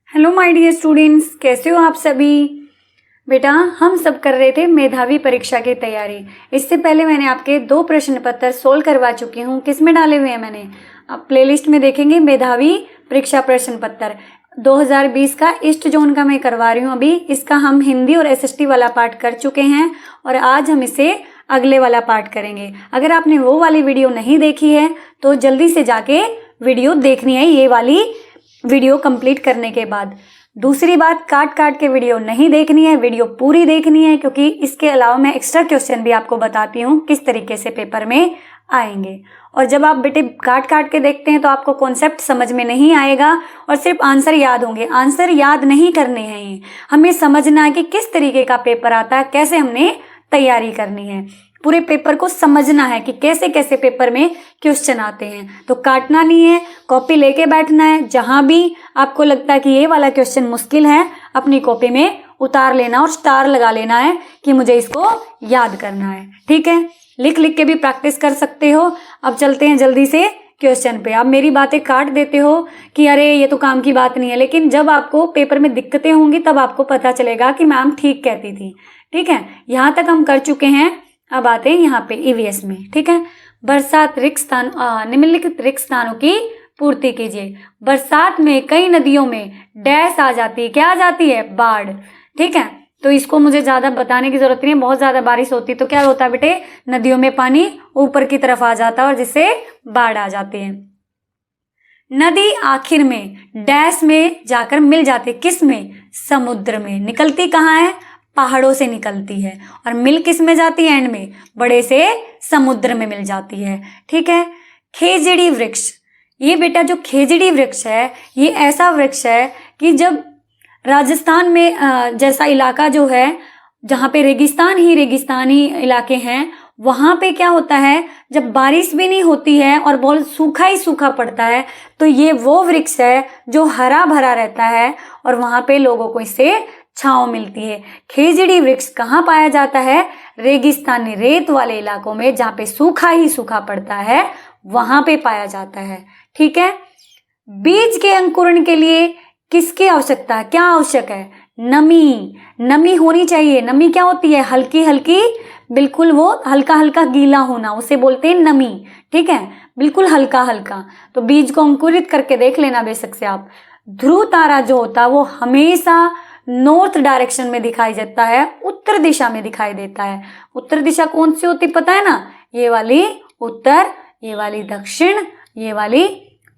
Hello my dear students, कैसे हो आप सभी। बेटा हम सब कर रहे थे मेधावी परीक्षा की तैयारी। इससे पहले मैंने आपके 2 प्रश्न पत्र सोल्व करवा चुकी हूँ। किस में डाले हुए हैं मैंने, आप प्लेलिस्ट में देखेंगे मेधावी परीक्षा प्रश्न पत्र 2020 का ईस्ट जोन का मैं करवा रही हूँ। अभी इसका हम हिंदी और एसएसटी वाला पार्ट कर चुके हैं और आज हम इसे अगले वाला पार्ट करेंगे। अगर आपने वो वाली वीडियो नहीं देखी है तो जल्दी से जाके वीडियो देखनी है, ये वाली वीडियो कंप्लीट करने के बाद। दूसरी बात, काट काट के वीडियो नहीं देखनी है, वीडियो पूरी देखनी है, क्योंकि इसके अलावा मैं एक्स्ट्रा क्वेश्चन भी आपको बताती हूँ किस तरीके से पेपर में आएंगे। और जब आप बेटे काट काट के देखते हैं तो आपको कॉन्सेप्ट समझ में नहीं आएगा और सिर्फ आंसर याद होंगे। आंसर याद नहीं करने हैं, हमें समझना है कि किस तरीके का पेपर आता है, कैसे हमने तैयारी करनी है। पूरे पेपर को समझना है कि कैसे कैसे पेपर में क्वेश्चन आते हैं। तो काटना नहीं है, कॉपी लेके बैठना है। जहां भी आपको लगता है कि ये वाला क्वेश्चन मुश्किल है, अपनी कॉपी में उतार लेना और स्टार लगा लेना है कि मुझे इसको याद करना है। ठीक है, लिख लिख के भी प्रैक्टिस कर सकते हो। अब चलते हैं जल्दी से क्वेश्चन पे। आप मेरी बातें काट देते हो कि अरे ये तो काम की बात नहीं है, लेकिन जब आपको पेपर में दिक्कतें होंगी तब आपको पता चलेगा कि मैम ठीक कहती थी। ठीक है, यहाँ तक हम कर चुके हैं। अब आते हैं यहाँ पे ईवीएस में। ठीक है, बरसात रिक्त स्थान निम्नलिखित रिक्त स्थानों की पूर्ति कीजिए। बरसात में कई नदियों में डैश आ जाती है, क्या आ जाती है, बाढ़। ठीक है, तो इसको मुझे ज्यादा बताने की जरूरत नहीं है। बहुत ज्यादा बारिश होती तो क्या होता है बेटे, नदियों में पानी ऊपर की तरफ आ जाता है और जिससे बाढ़ आ जाती है। नदी आखिर में डैश में जाकर मिल जाती है, किस में, समुद्र में। निकलती कहाँ है, पहाड़ों से निकलती है और मिल किस में जाती है, एंड में बड़े से समुद्र में मिल जाती है। ठीक है, खेजड़ी वृक्ष, ये बेटा जो खेजड़ी वृक्ष है ये ऐसा वृक्ष है कि जब राजस्थान में जैसा इलाका जो है जहाँ पे रेगिस्तानी इलाके हैं, वहां पे क्या होता है, जब बारिश भी नहीं होती है और बहुत सूखा ही सूखा पड़ता है, तो ये वो वृक्ष है जो हरा भरा रहता है और वहां पे लोगों को इससे छांव मिलती है। खेजड़ी वृक्ष कहाँ पाया जाता है, रेगिस्तानी रेत वाले इलाकों में, जहाँ पे सूखा ही सूखा पड़ता है वहां पे पाया जाता है। ठीक है, बीज के अंकुरण के लिए किसकी आवश्यकता है, क्या आवश्यक है, नमी होनी चाहिए। नमी क्या होती है, हल्की हल्की, बिल्कुल वो हल्का हल्का गीला होना, उसे बोलते हैं नमी। ठीक है, बिल्कुल हल्का हल्का। तो बीज को अंकुरित करके देख लेना बेशक से आप। ध्रुव तारा जो होता है वो हमेशा नॉर्थ डायरेक्शन में दिखाई देता है, उत्तर दिशा में दिखाई देता है। उत्तर दिशा कौन सी होती पता है ना, ये वाली उत्तर, ये वाली दक्षिण, ये वाली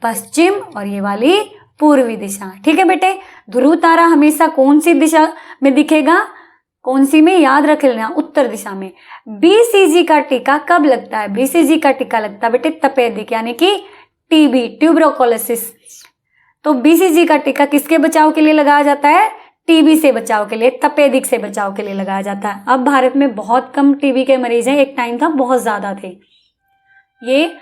पश्चिम और ये वाली पूर्वी दिशा। ठीक है बेटे, ध्रुव तारा हमेशा कौन सी दिशा में दिखेगा, कौन सी में, याद रख लेना, उत्तर दिशा में। बीसीजी का टीका कब लगता है, बीसीजी का टीका लगता है बेटे तपेदिक यानी कि टीबी, ट्यूबरकुलोसिस। तो बीसीजी का टीका किसके बचाव के लिए लगाया जाता है, टीबी से बचाव के लिए, तपेदिक से बचाव के लिए लगाया जाता है। अब भारत में बहुत कम टीबी के मरीज हैं, एक टाइम था बहुत ज्यादा थे। ये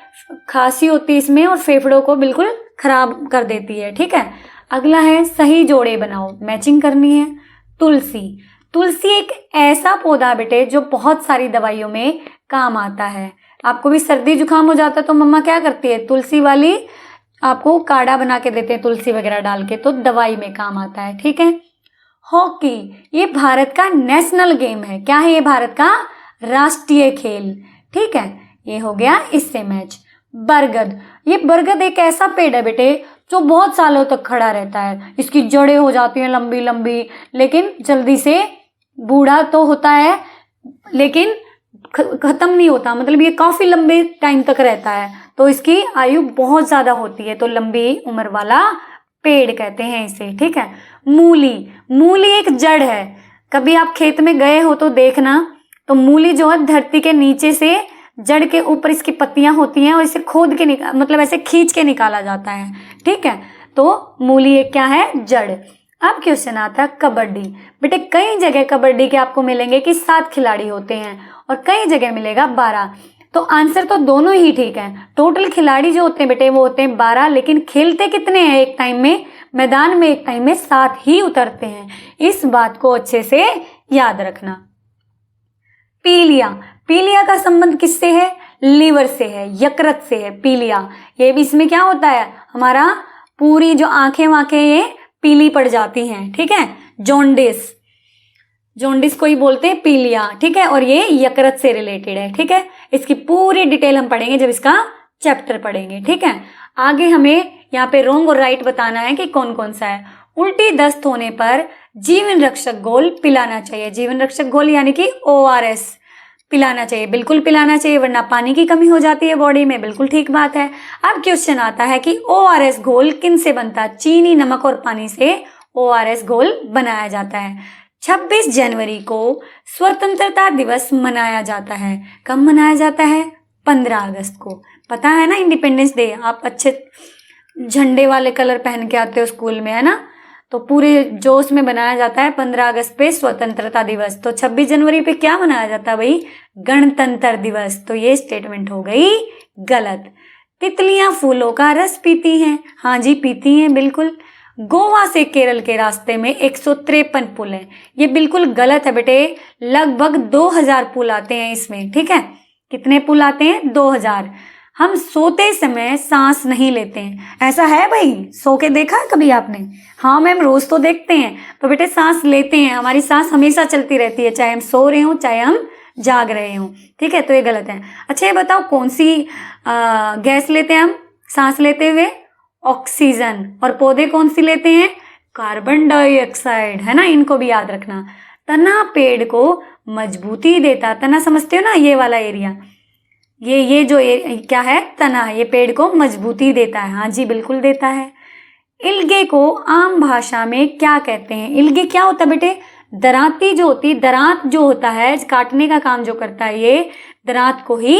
खांसी होती है इसमें और फेफड़ों को बिल्कुल खराब कर देती है। ठीक है, अगला है सही जोड़े बनाओ, मैचिंग करनी है। तुलसी एक ऐसा पौधा बेटे जो बहुत सारी दवाइयों में काम आता है। आपको भी सर्दी जुकाम हो जाता है तो मम्मा क्या करती है, तुलसी वाली आपको काढ़ा बना के देते हैं तुलसी वगैरह डाल के, तो दवाई में काम आता है। ठीक है, हॉकी ये भारत का नेशनल गेम है, क्या है ये, भारत का राष्ट्रीय खेल। ठीक है, ये हो गया इससे मैच। बरगद, ये बरगद एक ऐसा पेड़ है बेटे जो बहुत सालों तक खड़ा रहता है। इसकी जड़ें हो जाती हैं लंबी लंबी, लेकिन जल्दी से बूढ़ा तो होता है लेकिन खत्म नहीं होता, मतलब ये काफी लंबे टाइम तक रहता है, तो इसकी आयु बहुत ज्यादा होती है, तो लंबी उम्र वाला पेड़ कहते हैं इसे। ठीक है, मूली एक जड़ है। कभी आप खेत में गए हो तो देखना, तो मूली जो है धरती के नीचे से जड़ के ऊपर इसकी पत्तियां होती हैं और इसे खोद के मतलब ऐसे खींच के निकाला जाता है। ठीक है, तो मूली एक क्या है, जड़। अब क्वेश्चन आता है कबड्डी। बेटे कई जगह कबड्डी के आपको मिलेंगे कि 7 खिलाड़ी होते हैं और कई जगह मिलेगा 12। तो आंसर तो दोनों ही ठीक है। टोटल खिलाड़ी जो होते हैं बेटे वो होते हैं 12, लेकिन खेलते कितने हैं एक टाइम में, मैदान में एक टाइम में 7 ही उतरते हैं। इस बात को अच्छे से याद रखना। पीलिया का संबंध किससे है, लीवर से है, यकृत से है पीलिया। ये भी इसमें क्या होता है, हमारा पूरी जो आंखें वाखें ये पीली पड़ जाती हैं, ठीक है। जॉन्डिस, जॉन्डिस को ही बोलते हैं पीलिया, ठीक है। और ये यकृत से रिलेटेड है, ठीक है। इसकी पूरी डिटेल हम पढ़ेंगे जब इसका चैप्टर पढ़ेंगे, ठीक है। आगे हमें यहाँ पे रॉन्ग और राइट बताना है कि कौन कौन सा है। उल्टी दस्त होने पर जीवन रक्षक घोल पिलाना चाहिए। जीवन रक्षक घोल यानी कि ORS पिलाना चाहिए, बिल्कुल पिलाना चाहिए, वरना पानी की कमी हो जाती है बॉडी में, बिल्कुल ठीक बात है। अब क्वेश्चन आता है कि ORS घोल किन से बनता है? चीनी, नमक और पानी से ORS घोल बनाया जाता है। 26 जनवरी को स्वतंत्रता दिवस मनाया जाता है। कब मनाया जाता है? 15 अगस्त को। पता है ना, इंडिपेंडेंस डे। आप अच्छे झंडे वाले कलर पहन के आते हो स्कूल में, है ना। तो पूरे जोश में बनाया जाता है 15 अगस्त पे स्वतंत्रता दिवस। तो 26 जनवरी पे क्या मनाया जाता है भाई? गणतंत्र दिवस। तो ये स्टेटमेंट हो गई गलत। तितलियां फूलों का रस पीती हैं। हाँ जी, पीती हैं, बिल्कुल। गोवा से केरल के रास्ते में 153 पुल हैं। ये बिल्कुल गलत है बेटे। लगभग 2000 पुल आते हैं इसमें, ठीक है। कितने पुल आते हैं? 2000। हम सोते समय सांस नहीं लेते हैं। ऐसा है भाई? सो के देखा है कभी आपने? हाँ मैम, रोज तो देखते हैं। तो बेटे सांस लेते हैं, हमारी सांस हमेशा चलती रहती है, चाहे हम सो रहे हों चाहे हम जाग रहे हों, ठीक है। तो ये गलत है। अच्छा ये बताओ, कौन सी गैस लेते हैं हम सांस लेते हुए? ऑक्सीजन। और पौधे कौन सी लेते हैं? कार्बन डाइऑक्साइड, है ना। इनको भी याद रखना। तना पेड़ को मजबूती देता। तना समझते हो ना, ये वाला एरिया, ये जो क्या है? तना। ये पेड़ को मजबूती देता है। हाँ जी, बिल्कुल देता है। इल्गे को आम भाषा में क्या कहते हैं? इल्गे क्या होता है बेटे? दरांती जो होती, दरांत जो होता है, काटने का काम जो करता है, ये दरांत को ही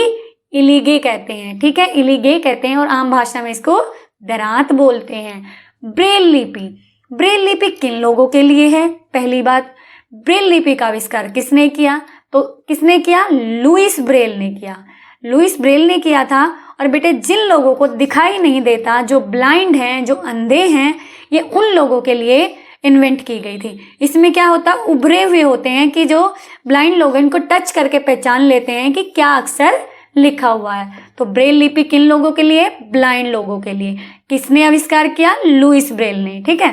इलिगे कहते हैं, ठीक है। इलिगे कहते हैं और आम भाषा में इसको दरांत बोलते हैं। ब्रेल लिपि, ब्रेल लिपि किन लोगों के लिए है? पहली बात, ब्रेल लिपि का आविष्कार किसने किया? तो किसने किया? लुईस ब्रेल ने किया। लुईस ब्रेल ने किया था। और बेटे जिन लोगों को दिखाई नहीं देता, जो ब्लाइंड हैं, जो अंधे हैं, ये उन लोगों के लिए इन्वेंट की गई थी। इसमें क्या होता है? उभरे हुए होते हैं कि जो ब्लाइंड लोग हैं इनको टच करके पहचान लेते हैं कि क्या अक्षर लिखा हुआ है। तो ब्रेल लिपि किन लोगों के लिए? ब्लाइंड लोगों के लिए। किसने आविष्कार किया? लुईस ब्रेल ने, ठीक है।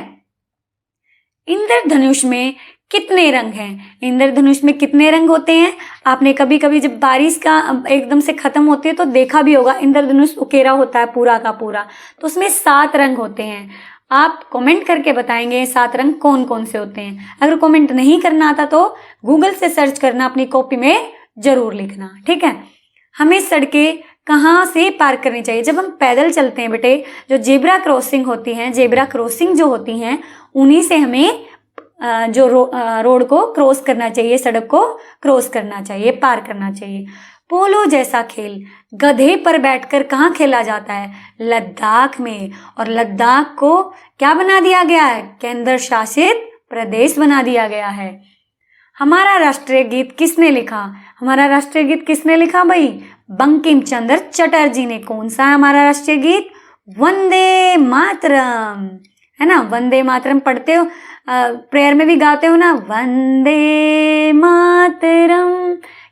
इंद्रधनुष में कितने रंग हैं? इंद्रधनुष में कितने रंग होते हैं? आपने कभी कभी जब बारिश का एकदम से खत्म होती है तो देखा भी होगा, इंद्रधनुष उकेरा होता है पूरा का पूरा। तो उसमें 7 रंग होते हैं। आप कमेंट करके बताएंगे 7 रंग कौन कौन से होते हैं। अगर कमेंट नहीं करना आता तो गूगल से सर्च करना, अपनी कॉपी में जरूर लिखना, ठीक है। हमें सड़कें कहाँ से पार करनी चाहिए? जब हम पैदल चलते हैं बेटे, जो जेब्रा क्रॉसिंग होती हैं, जेब्रा क्रॉसिंग जो होती हैं, उन्हीं से हमें जो रोड को क्रॉस करना चाहिए, सड़क को क्रॉस करना चाहिए, पार करना चाहिए। पोलो जैसा खेल गधे पर बैठकर कहाँ खेला जाता है? लद्दाख में। और लद्दाख को क्या बना दिया गया है? केंद्र शासित प्रदेश बना दिया गया है। हमारा राष्ट्रीय गीत किसने लिखा? हमारा राष्ट्रीय गीत किसने लिखा भाई? बंकिम चंद्र चटर्जी ने। कौन सा है हमारा राष्ट्रीय गीत? वंदे मातरम, है ना। वंदे मातरम पढ़ते हो, प्रेयर में भी गाते हो ना, वंदे मातरम।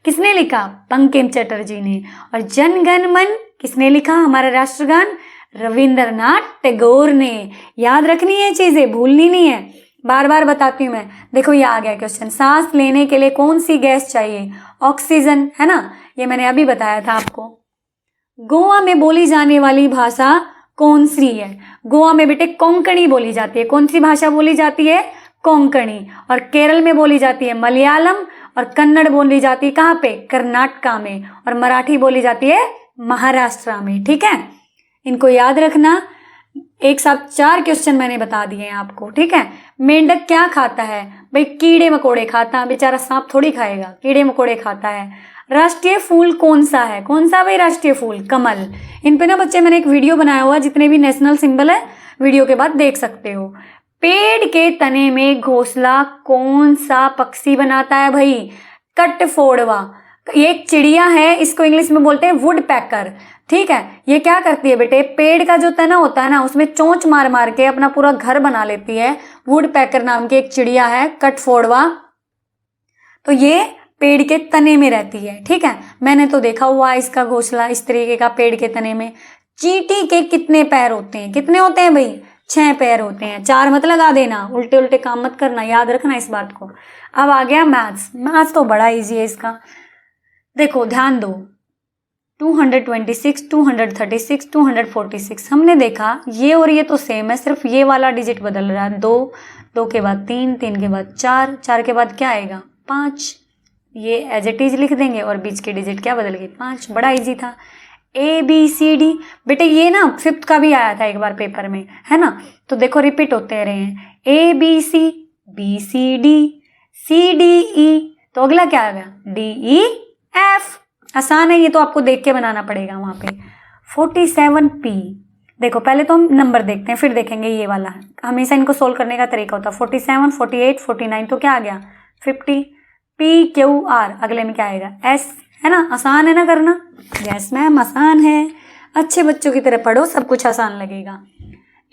किसने लिखा? बंकिम चटर्जी ने। और जन गण मन किसने लिखा? हमारा राष्ट्रगान रविंद्रनाथ टैगोर ने। याद रखनी है चीजें, भूलनी नहीं है, बार बार बताती हूँ मैं। देखो ये आ गया क्वेश्चन, सांस लेने के लिए कौन सी गैस चाहिए? ऑक्सीजन, है ना। ये मैंने अभी बताया था आपको। गोवा में बोली जाने वाली भाषा कौन सी है? गोवा में बेटे कोंकणी बोली जाती है। कौन सी भाषा बोली जाती है? कोंकणी। और केरल में बोली जाती है मलयालम। और कन्नड़ बोली जाती है कहाँ पे? कर्नाटका में। और मराठी बोली जाती है महाराष्ट्र में, ठीक है। इनको याद रखना। एक साथ 4 क्वेश्चन मैंने बता दिए हैं आपको, ठीक है। मेंढक क्या खाता है? भाई कीड़े मकोड़े खाता है, बेचारा सांप थोड़ी खाएगा, कीड़े मकोड़े खाता है। राष्ट्रीय फूल कौन सा है? कौन सा भाई राष्ट्रीय फूल? कमल। इन पे ना बच्चे मैंने एक वीडियो बनाया हुआ, जितने भी नेशनल सिंबल है वीडियो के बाद देख सकते हो। पेड़ के तने में घोंसला कौन सा पक्षी बनाता है भाई? कटफोड़वा। ये एक चिड़िया है, इसको इंग्लिश में बोलते हैं वुड पैकर, ठीक है। ये क्या करती है बेटे? पेड़ का जो तना होता है ना, उसमें चोंच मार मार के अपना पूरा घर बना लेती है। वुड पैकर नाम की एक चिड़िया है, कटफोड़वा। तो ये पेड़ के तने में रहती है, ठीक है। मैंने तो देखा हुआ है इसका घोंसला इस तरीके का पेड़ के तने में। चींटी के कितने पैर होते हैं? कितने होते हैं भाई? 6 पेयर होते हैं, 4 मत लगा देना, उल्टे उल्टे काम मत करना, याद रखना इस बात को। अब आ गया मैथ्स। मैथ्स तो बड़ा इजी है इसका। देखो ध्यान दो, 226, 236, 246। हमने देखा ये और ये तो सेम है, सिर्फ ये वाला डिजिट बदल रहा है। 2, 2 के बाद 3, 3 के बाद 4, 4 के बाद क्या आएगा 5। ये एज इट इज लिख देंगे और बीच की डिजिट क्या बदल गई 5। बड़ा इजी था। ABCD बेटे ये ना 5th का भी आया था एक बार पेपर में, है ना। तो देखो रिपीट होते रहे हैं, ABC, BCD, CDE। तो अगला क्या आ गया DEF। आसान है ये तो, आपको देख के बनाना पड़ेगा वहां पे। 47P। देखो पहले तो हम नंबर देखते हैं फिर देखेंगे ये वाला, हमेशा इनको सोल्व करने का तरीका होता है। 47, 48, 49 तो क्या आ गया 50। PQR अगले में क्या आएगा S, है ना। आसान है ना करना। यस मैम आसान है, अच्छे बच्चों की तरह पढ़ो, सब कुछ आसान लगेगा।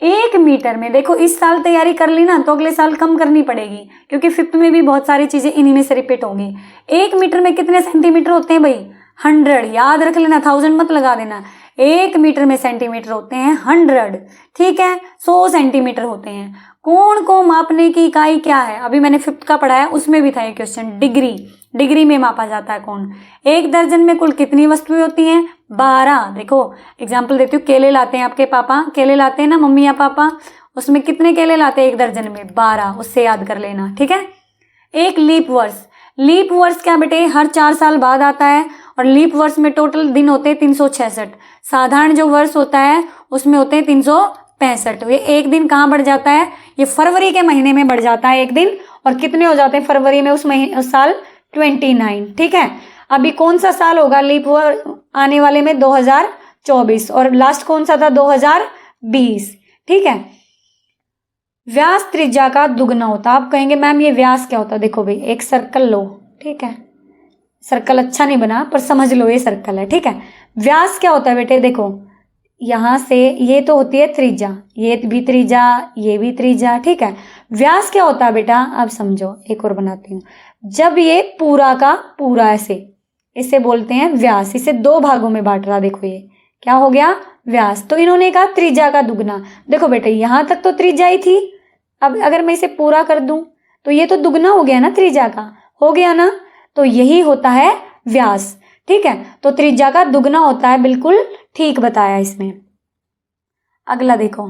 1 मीटर में देखो इस साल तैयारी कर ली ना तो अगले साल कम करनी पड़ेगी, क्योंकि 5th में भी बहुत सारी चीजें इन्हीं में से रिपीट होंगी। 1 मीटर में कितने सेंटीमीटर होते हैं भाई 100, याद रख लेना, 1000 मत लगा देना। 1 मीटर में सेंटीमीटर होते हैं 100, ठीक है। 100 सेंटीमीटर होते हैं। कोण को मापने की इकाई क्या है, अभी मैंने 5th का पढ़ाया उसमें भी था ये क्वेश्चन, डिग्री। डिग्री में मापा जाता है कोण। 1 दर्जन में कुल कितनी वस्तुएं होती हैं 12। देखो एग्जाम्पल देती हूँ, केले लाते हैं आपके पापा, केले लाते हैं ना मम्मी या पापा, उसमें कितने केले लाते हैं 1 दर्जन में 12, उससे याद कर लेना, ठीक है। एक लीप वर्ष। लीप वर्ष क्या बेटे हर 4 साल बाद आता है, और लीप वर्ष में टोटल दिन होते हैं 366। साधारण जो वर्ष होता है उसमें होते हैं 365। ये एक दिन कहाँ बढ़ जाता है, ये फरवरी के महीने में बढ़ जाता है एक दिन। और कितने हो जाते हैं फरवरी में उस महीने उस साल 29, ठीक है। अभी कौन सा साल होगा लीप वर्ष आने वाले में 2024, और लास्ट कौन सा था 2020, ठीक है। व्यास त्रिज्या का दुगना होता है। आप कहेंगे मैम ये व्यास क्या होता है, देखो भाई एक सर्कल लो, ठीक है। सर्कल अच्छा नहीं बना पर समझ लो ये सर्कल है, ठीक है। व्यास क्या होता है बेटे, देखो यहां से ये तो होती है त्रिज्या, ये भी त्रिज्या, ये भी त्रिज्या, ठीक है। व्यास क्या होता है बेटा, अब समझो, एक और बनाती हूँ। जब ये पूरा का पूरा ऐसे, इसे बोलते हैं व्यास। इसे 2 भागों में बांट रहा, देखो ये क्या हो गया व्यास। तो इन्होंने कहा त्रिज्या का दुगना। देखो बेटे यहां तक तो त्रिज्या ही थी, अब अगर मैं इसे पूरा कर दूं तो ये तो दुगना हो गया ना त्रिज्या का, हो गया ना। तो यही होता है व्यास, ठीक है। तो त्रिज्या का दुगना होता है, बिल्कुल ठीक बताया इसमें। अगला देखो,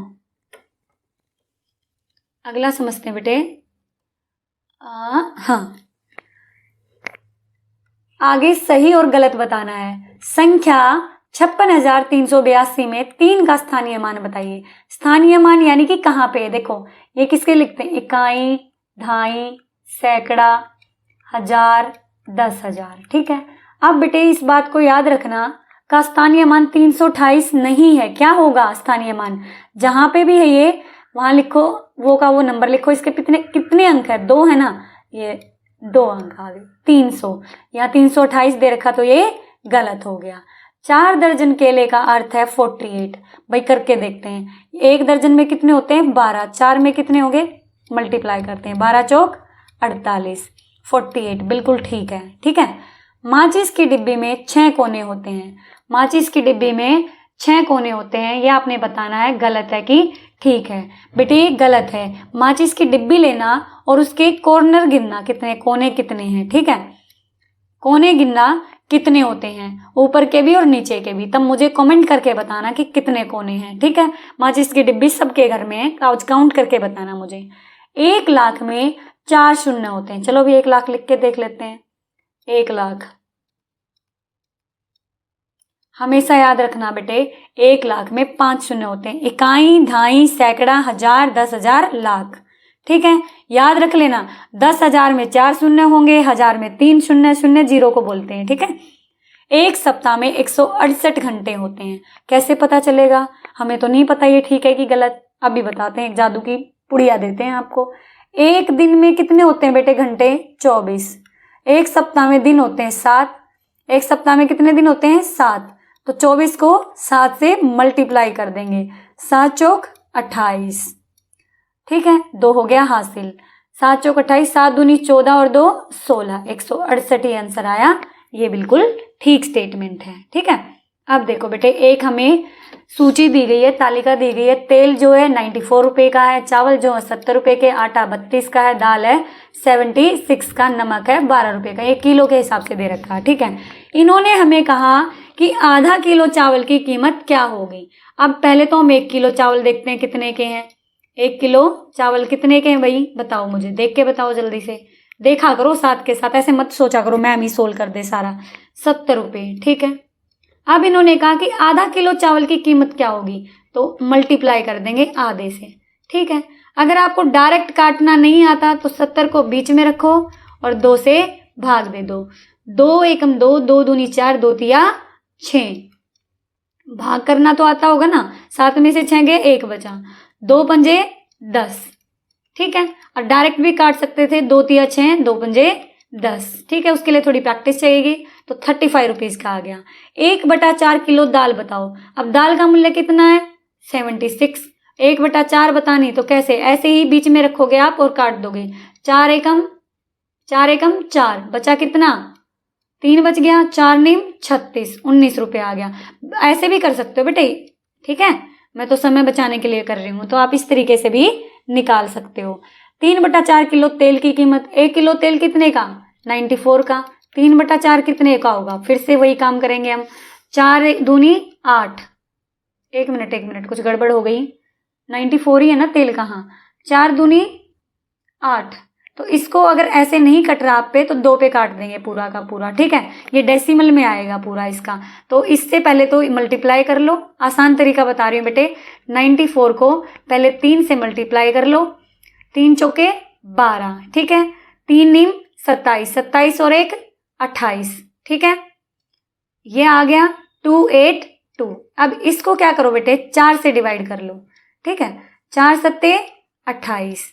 अगला समझते हैं बेटे। हाँ, आगे सही और गलत बताना है। संख्या 56,382 में 3 का स्थानीय मान बताइए। स्थानीय मान यानी कि कहाँ पे है, देखो ये किसके लिखते हैं, इकाई, ढाई, सैकड़ा, हजार, 10,000, ठीक है। अब बेटे इस बात को याद रखना का स्थानीय मान 328 नहीं है। क्या होगा स्थानीय मान, जहां पे भी है ये वहां लिखो, वो का वो नंबर लिखो। इसके कितने अंक है 2 है ना, ये 2 अंक आ गए 300। यहाँ 328 दे रखा तो ये गलत हो गया। 4 दर्जन केले का अर्थ है 48। भाई करके देखते हैं, 1 दर्जन में कितने होते हैं 12, 4 में कितने हो गए, मल्टीप्लाई करते हैं, 12 चौक 48, 48 बिल्कुल ठीक है, ठीक है। माचिस की डिब्बी में 6 कोने होते हैं। माचिस की डिब्बी में 6 कोने होते हैं, ये आपने बताना है गलत है कि ठीक है। बेटे गलत है, माचिस की डिब्बी लेना और उसके कॉर्नर गिनना, कितने कोने कितने हैं, ठीक है। कोने गिनना कितने होते हैं, ऊपर के भी और नीचे के भी, तब मुझे कमेंट करके बताना कि कितने कोने हैं, ठीक है। माचिस की डिब्बी सबके घर में है, काउंट करके बताना मुझे। 1 लाख में 4 शून्य होते हैं। चलो भी 1 लाख लिख के देख लेते हैं। 1 लाख हमेशा याद रखना बेटे, 1 लाख में 5 शून्य होते हैं। इकाई, ढाई, सैकड़ा, हजार, 10,000, लाख, ठीक है। याद रख लेना, 10,000 में 4 शून्य होंगे, 1000 में 3 शून्य, शून्य जीरो को बोलते हैं, ठीक है। एक सप्ताह में 168 घंटे होते हैं। कैसे पता चलेगा, हमें तो नहीं पता ये ठीक है कि गलत, अभी बताते हैं, एक जादू की पुड़िया देते हैं आपको। एक दिन में कितने होते हैं बेटे घंटे, 24। एक सप्ताह में दिन होते हैं 7। एक सप्ताह में कितने दिन होते हैं 7, तो 24 को 7 से मल्टीप्लाई कर देंगे, 7 चौक 28, ठीक है। 2 हो गया हासिल, 7 चौक 28, 7 दूनी 14 और 2 16, 168 ही आंसर आया। ये बिल्कुल ठीक स्टेटमेंट है, ठीक है। अब देखो बेटे, एक हमें सूची दी गई है, तालिका दी गई है। तेल जो है 94 रुपये का है, चावल जो है 70 रुपये के, आटा 32 का है, दाल है 76 का, नमक है 12 रुपये का। ये किलो के हिसाब से दे रखा है, ठीक है। इन्होंने हमें कहा कि आधा किलो चावल की कीमत क्या होगी। अब पहले तो हम 1 किलो चावल देखते हैं कितने के हैं। 1 किलो चावल कितने के हैं भाई, बताओ मुझे, देख के बताओ जल्दी से। देखा करो साथ के साथ, ऐसे मत सोचा करो मैम ही सोल्व कर दे सारा। 70 रुपये, ठीक है। अब इन्होंने कहा कि आधा किलो चावल की कीमत क्या होगी, तो मल्टीप्लाई कर देंगे आधे से, ठीक है। अगर आपको डायरेक्ट काटना नहीं आता तो 70 को बीच में रखो और 2 से भाग दे दो। 2 एकम 2, 2 दूनी 4, 2 तिया 6। भाग करना तो आता होगा ना, 7 में से 6 गए 1 बचा, 2 पंजे 10, ठीक है। और डायरेक्ट भी काट सकते थे, 2 तिया 6, 2 पंजे 10, ठीक है। उसके लिए थोड़ी प्रैक्टिस चाहिएगी। तो 35 रुपीज़ का आ गया। 1/4 किलो दाल बताओ। अब दाल का मूल्य कितना है, 76। 1/4 बतानी तो कैसे, ऐसे ही बीच में रखोगे आप और काट दोगे। 4 एकम 4, बचा कितना, 3 बच गया, 4 नीम 36, 19 रुपये आ गया। ऐसे भी कर सकते हो बेटे, ठीक है। मैं तो समय बचाने के लिए कर रही हूँ, तो आप इस तरीके से भी निकाल सकते हो। 3/4 किलो तेल की कीमत, 1 किलो तेल कितने का, 94 का। 3/4 कितने का होगा, फिर से वही काम करेंगे हम। 4 दूनी 8, 1 मिनट कुछ गड़बड़ हो गई, 94 ही है ना तेल का, हाँ। 4 दूनी 8, तो इसको अगर ऐसे नहीं कट रहा आप पे तो 2 पे काट देंगे पूरा का पूरा, ठीक है। ये डेसिमल में आएगा पूरा इसका, तो इससे पहले तो मल्टीप्लाई कर लो। आसान तरीका बता रही हूँ बेटे, 94 को पहले 3 से मल्टीप्लाई कर लो, 3 चौके 12, ठीक है। 3 नीम 27, 27 और 1 28, ठीक है। ये आ गया 282। अब इसको क्या करो बेटे, 4 से डिवाइड कर लो, ठीक है। 4 सत्ते 28,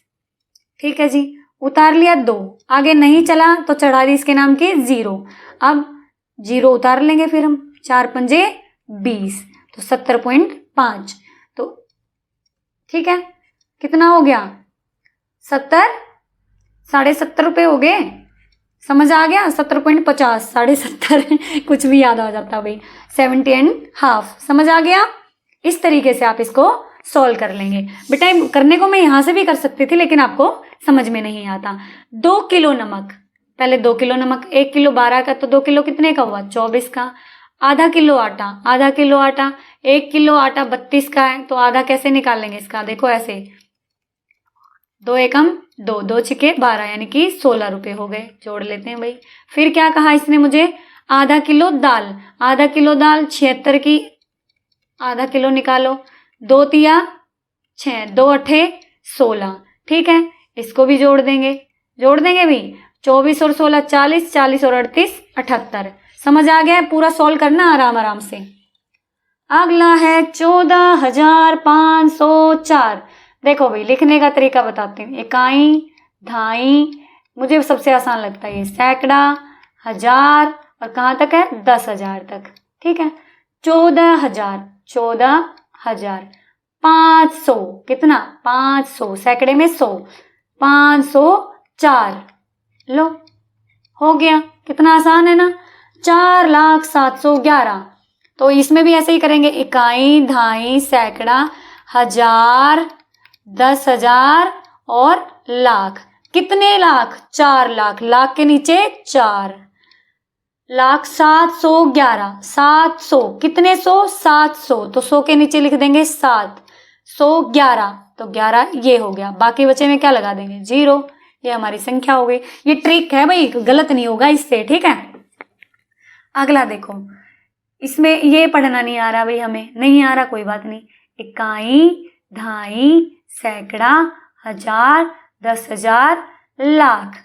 ठीक है जी। उतार लिया 2, आगे नहीं चला तो चढ़ा दी इसके नाम की 0। अब 0 उतार लेंगे फिर हम, 4 पंजे 20, तो 70.5, तो ठीक है। कितना हो गया, 70, 70.5 रुपये हो गए। समझ आ गया, 70.50, 70.5 कुछ भी याद आ जाता भाई, 70.5, समझ आ गया। इस तरीके से आप इसको सॉल्व कर लेंगे बेटा। करने को मैं यहाँ से भी कर सकती थी, लेकिन आपको समझ में नहीं आता। 2 किलो नमक, पहले 2 किलो नमक, 1 किलो 12 का, तो 2 किलो कितने का हुआ, 24 का। आधा किलो आटा, 1 किलो आटा 32 का है, तो आधा कैसे निकालेंगे इसका, देखो ऐसे, 2 एकम 2, 2 छिके 12, यानी कि 16 रुपये हो गए। जोड़ लेते हैं भाई। फिर क्या कहा इसने मुझे, आधा किलो दाल, 76 की आधा किलो निकालो, 2 तिया 6, 2 अठे 16, ठीक है। इसको भी जोड़ देंगे भी, 24 और 16 40, 40 और 38 78। समझ आ गया, पूरा सॉल्व करना आराम से। अगला है 14,504। देखो भाई, लिखने का तरीका बताती हूँ। इकाई, धाई, मुझे सबसे आसान लगता है ये, सैकड़ा, हजार, और कहाँ तक है, 10,000 तक, ठीक है। 14,000, 500, कितना, 500, सैकड़े में 100, 504, लो हो गया। कितना आसान है ना, 4,07,11। तो इसमें भी ऐसे ही करेंगे, इकाई, धाई, सैकड़ा, हजार, 10,000 और लाख। कितने लाख, 4 लाख, लाख के नीचे 4 लाख, 711, 700, कितने 100, 700, तो 100 के नीचे लिख देंगे 7, 111, तो 11 ये हो गया। बाकी बचे में क्या लगा देंगे, 0। ये हमारी संख्या हो गई। ये ट्रिक है भाई, गलत नहीं होगा इससे, ठीक है। अगला देखो, इसमें ये पढ़ना नहीं आ रहा भाई, हमें नहीं आ रहा, कोई बात नहीं। इकाई, धाई, सैकड़ा, हजार, 10,000, लाख।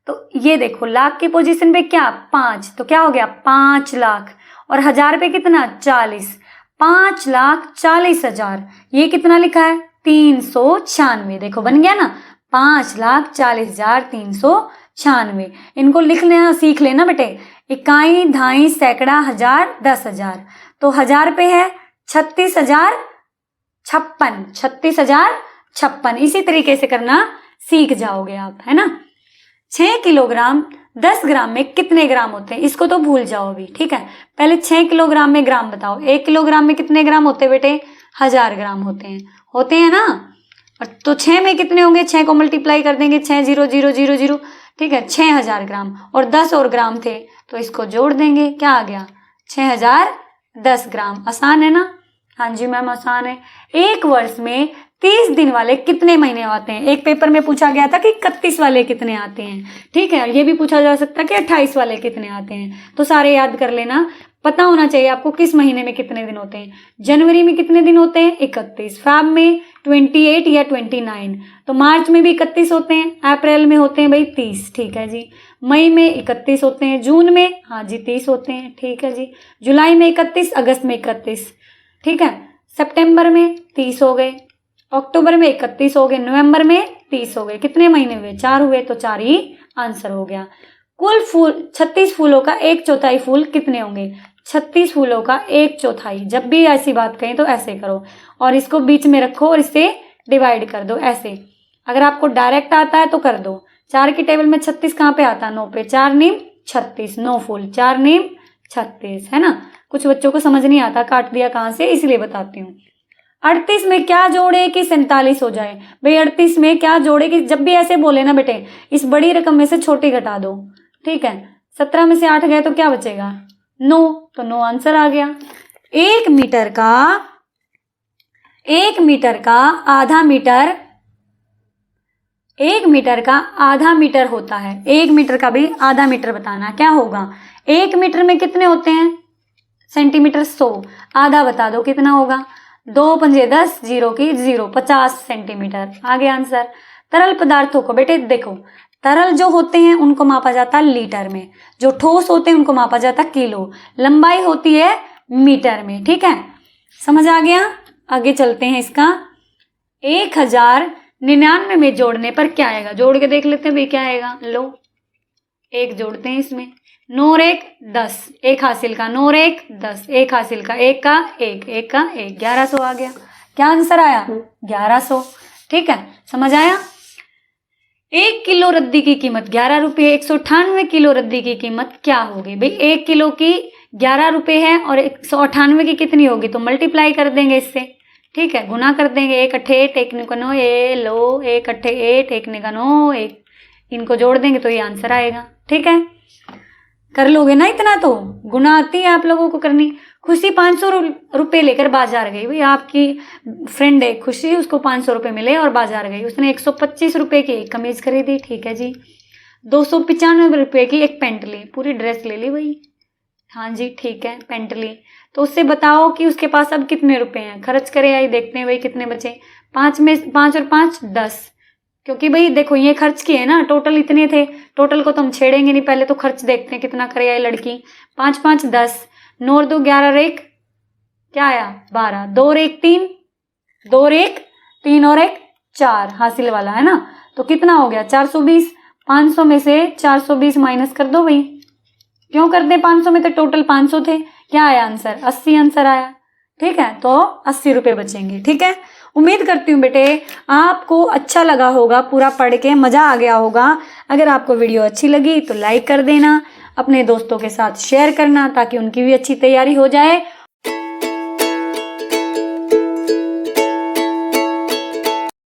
तो ये देखो, लाख की पोजीशन पे क्या, 5, तो क्या हो गया, 5 लाख, और हजार पे कितना, 40, 5,40,000। ये कितना लिखा है, 396। देखो बन गया ना, 5,40,396। इनको लिख लेना, सीख लेना बेटे। इकाई, धाई, सैकड़ा, हजार, 10,000, तो हजार पे है 36,056, 36,056। इसी तरीके से करना सीख जाओगे आप, है ना। 6 किलोग्राम 10 ग्राम में कितने ग्राम होते हैं, इसको तो भूल जाओ अभी, ठीक है। पहले 6 किलोग्राम में ग्राम बताओ। 1 किलोग्राम में कितने ग्राम होते हैं बेटे, 1000 ग्राम होते हैं ना। और तो 6 में कितने होंगे, 6 को मल्टीप्लाई कर देंगे, 6 0 0 0 0, ठीक है, 6000 ग्राम। और 10 और ग्राम थे तो इसको जोड़ देंगे, क्या आ गया, 6010 ग्राम। आसान है ना। हाँ जी मैम आसान है। एक वर्ष में 30 दिन वाले कितने महीने आते हैं। एक पेपर में पूछा गया था कि 31 वाले कितने आते हैं, ठीक है। ये भी पूछा जा सकता है कि 28 वाले कितने आते हैं। तो सारे याद कर लेना, पता होना चाहिए आपको किस महीने में कितने दिन होते हैं। जनवरी में कितने दिन होते हैं, 31। फैब में 28 या 29। तो मार्च में भी 31 होते हैं। अप्रैल में होते हैं भाई 30, ठीक है जी। मई में 31 होते हैं। जून में हाँ जी 30 होते हैं, ठीक है जी। जुलाई में 31, अगस्त में 31, ठीक है। सितंबर में 30 हो गए, अक्टूबर में 31 हो गए, नवंबर में 30 हो गए। कितने महीने हुए, 4 हुए, तो 4 ही आंसर हो गया। कुल फूल 36 फूलों का 1/4 फूल कितने होंगे। 36 फूलों का 1/4। जब भी ऐसी बात कहें तो ऐसे करो और इसको बीच में रखो और इसे डिवाइड कर दो ऐसे। अगर आपको डायरेक्ट आता है तो कर दो। 4 की टेबल में 36 कहाँ पे आता है, 9 पे। 4 नीम 36, 9 फूल, 4 नीम 36, है ना। कुछ बच्चों को समझ नहीं आता काट दिया कहाँ से, इसलिए बताती हूँ। 38 में क्या जोड़े कि 47 हो जाए। भाई 38 में क्या जोड़े कि, जब भी ऐसे बोले ना बेटे, इस बड़ी रकम में से छोटी घटा दो, ठीक है। 17 में से 8 गए तो क्या बचेगा, 9, तो 9 आंसर आ गया। 1 मीटर का आधा मीटर, 1 मीटर का आधा मीटर होता है। 1 मीटर का भी आधा मीटर बताना, क्या होगा। 1 मीटर में कितने होते हैं सेंटीमीटर, 100। आधा बता दो कितना होगा, 2 पंजे 10, 0 की 0, 50 सेंटीमीटर। आगे आंसर। तरल पदार्थों को बेटे देखो, तरल जो होते हैं उनको मापा जाता है लीटर में, जो ठोस होते हैं उनको मापा जाता है किलो, लंबाई होती है मीटर में, ठीक है। समझ आ गया। आगे चलते हैं। इसका 1099 में जोड़ने पर क्या आएगा, जोड़ के देख लेते हैं भाई क्या आएगा। लो 1 जोड़ते हैं इसमें, 9 और 1 10, 1 हासिल का, 9 और 1 10, 1 हासिल का, 1 का 1, 1 का 1, 1100 आ गया। क्या आंसर आया, 1100, ठीक है। समझ आया। 1 किलो रद्दी की कीमत 11 रुपये, 198 किलो रद्दी की कीमत क्या होगी। भाई 1 किलो की 11 रुपये है और 198 की कितनी होगी, तो मल्टीप्लाई कर देंगे इससे, ठीक है, गुना कर देंगे। 1 अट्ठे 8, 1 निका 9, ये लो 1 अट्ठे 8, 1 निका 9, 1, इनको जोड़ देंगे तो ये आंसर आएगा, ठीक है। कर लोगे ना इतना, तो गुना आती है आप लोगों को करनी। खुशी 500 रुपये लेकर बाजार गई। भाई आपकी फ्रेंड है खुशी, उसको 500 रुपये मिले और बाजार गई। उसने 125 रुपये की एक कमीज खरीदी, ठीक है जी। 295 रुपये की एक पैंट ली, पूरी ड्रेस ले ली भाई। हाँ जी ठीक है, पैंट ली। तो उससे बताओ कि उसके पास अब कितने रुपए हैं। खर्च करे आई, देखते हैं भाई कितने बचे। 5 में 5 और 5 10, क्योंकि भाई देखो ये खर्च किए ना, टोटल इतने थे। टोटल को तो हम छेड़ेंगे नहीं, पहले तो खर्च देखते हैं कितना करे आई लड़की। 5 5 10, 9 और 2 11 और 1 क्या आया 12, 2 और 1 3, 2 और 1 3 और 1 4 हासिल वाला है ना। तो कितना हो गया 420। 500 में से 420 माइनस कर दो भाई। क्यों कर दे, 500 में तो टोटल 500 थे। क्या आया आंसर, 80 आंसर आया, ठीक है। तो 80 रुपये बचेंगे, ठीक है। उम्मीद करती हूँ बेटे आपको अच्छा लगा होगा, पूरा पढ़ के मज़ा आ गया होगा। अगर आपको वीडियो अच्छी लगी तो लाइक कर देना, अपने दोस्तों के साथ शेयर करना ताकि उनकी भी अच्छी तैयारी हो जाए।